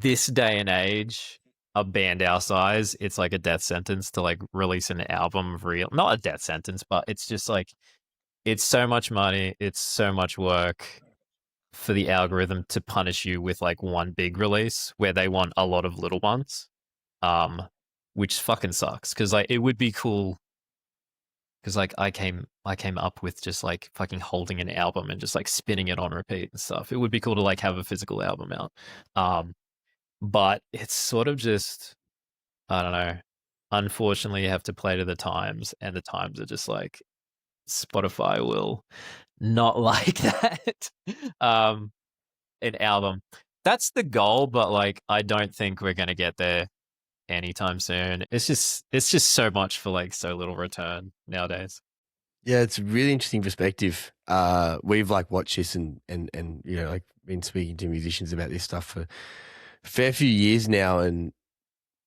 this day and age, a band our size, it's like a death sentence to like release an album of real, not a death sentence, but it's just like, it's so much money, it's so much work for the algorithm to punish you with like one big release where they want a lot of little ones, um, which fucking sucks. Because like it would be cool. Because like I came up with just like fucking holding an album and just like spinning it on repeat and stuff. It would be cool to like have a physical album out. But it's sort of just, I don't know. Unfortunately, you have to play to the times, and the times are just like Spotify will not like that. um, an album. That's the goal, but like I don't think we're gonna get there anytime soon. It's just so much for like so little return nowadays. Yeah, it's a really interesting perspective. We've like watched this and you know, like been speaking to musicians about this stuff for a fair few years now, and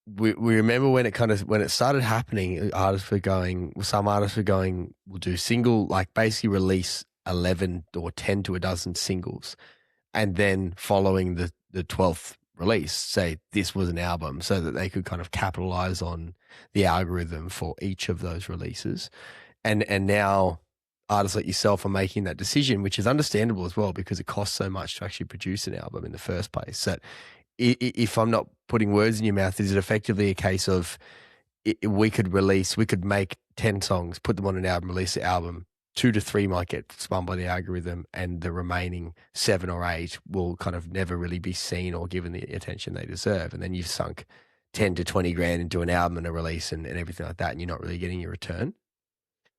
we remember when it started happening, some artists were going, we'll do single, like basically release 11 or 10 to a dozen singles, and then following the 12th release, say this was an album, so that they could kind of capitalize on the algorithm for each of those releases. And now artists like yourself are making that decision, which is understandable as well, because it costs so much to actually produce an album in the first place. So if I'm not putting words in your mouth, is it effectively a case of we could make 10 songs, put them on an album, release the album, 2 to 3 might get spun by the algorithm, and the remaining 7 or 8 will kind of never really be seen or given the attention they deserve. And then you've sunk 10 to 20 grand into an album and a release and everything like that, and you're not really getting your return.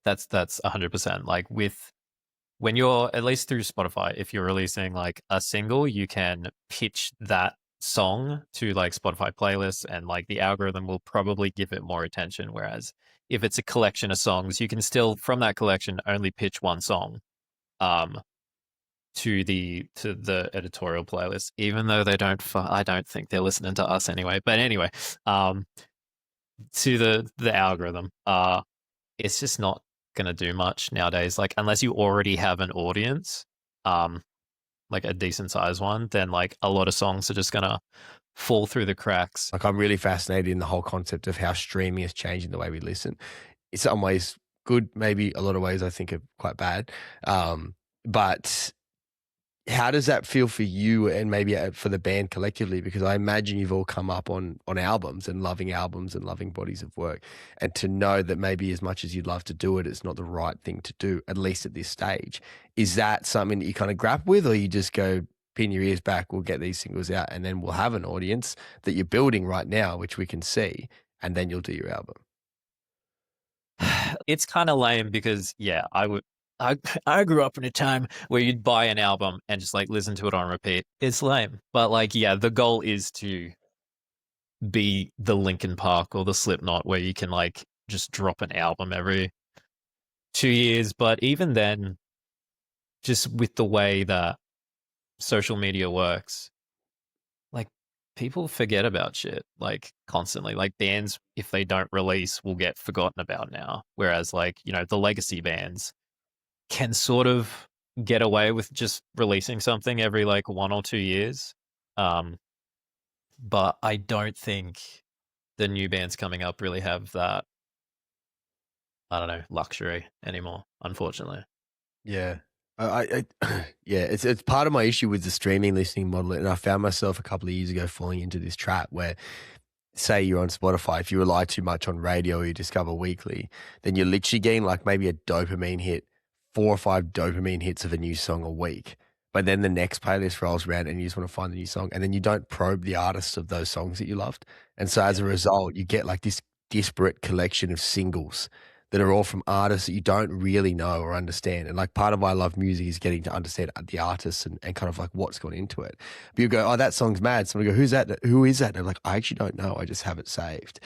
That's 100%. Like when you're, at least through Spotify, if you're releasing like a single, you can pitch that song to like Spotify playlists, and like the algorithm will probably give it more attention. Whereas if it's a collection of songs, you can still from that collection only pitch one song to the editorial playlist, even though they don't I don't think they're listening to us anyway. But anyway, to the algorithm, it's just not gonna do much nowadays. Like unless you already have an audience, like a decent sized one, then like a lot of songs are just gonna fall through the cracks. Like I'm really fascinated in the whole concept of how streaming is changing the way we listen. In some ways good, maybe a lot of ways I think are quite bad. But how does that feel for you and maybe for the band collectively? Because I imagine you've all come up on albums and loving bodies of work. And to know that maybe as much as you'd love to do it, it's not the right thing to do, at least at this stage. Is that something that you kind of grapple with, or you just go, pin your ears back, we'll get these singles out, and then we'll have an audience that you're building right now, which we can see, and then you'll do your album? It's kind of lame because, yeah, I grew up in a time where you'd buy an album and just like listen to it on repeat. It's lame. But like, yeah, the goal is to be the Linkin Park or the Slipknot where you can like just drop an album every 2 years. But even then, just with the way that social media works, like people forget about shit like constantly. Like bands, if they don't release, will get forgotten about now. Whereas like, you know, the legacy bands can sort of get away with just releasing something every like 1 or 2 years. But I don't think the new bands coming up really have that, I don't know, luxury anymore, unfortunately. Yeah. Yeah, it's part of my issue with the streaming listening model. And I found myself a couple of years ago falling into this trap where, say you're on Spotify, if you rely too much on radio or you discover weekly, then you're literally getting like maybe a dopamine hit, 4 or 5 dopamine hits of a new song a week. But then the next playlist rolls around and you just want to find the new song, and then you don't probe the artists of those songs that you loved. And so as a result, you get like this disparate collection of singles that are all from artists that you don't really know or understand. And like part of why I love music is getting to understand the artists and kind of like what's gone into it. But you go, oh, that song's mad. Someone go, who's that? Who is that? And I'm like, I actually don't know. I just have it saved.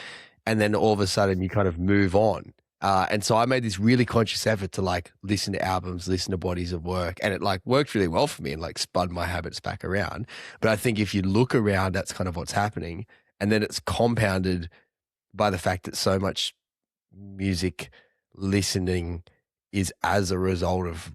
And then all of a sudden you kind of move on. And so I made this really conscious effort to like listen to albums, listen to bodies of work. And it like worked really well for me and like spun my habits back around. But I think if you look around, that's kind of what's happening. And then it's compounded by the fact that so much music listening is as a result of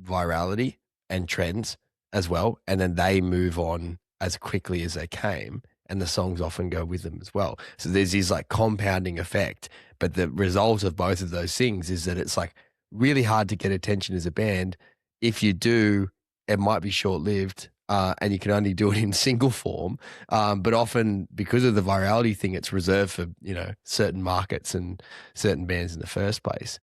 virality and trends as well. And then they move on as quickly as they came, and the songs often go with them as well. So there's this like compounding effect. But the result of both of those things is that it's like really hard to get attention as a band. If you do, it might be short lived. And you can only do it in single form. But often because of the virality thing, it's reserved for, certain markets and certain bands in the first place.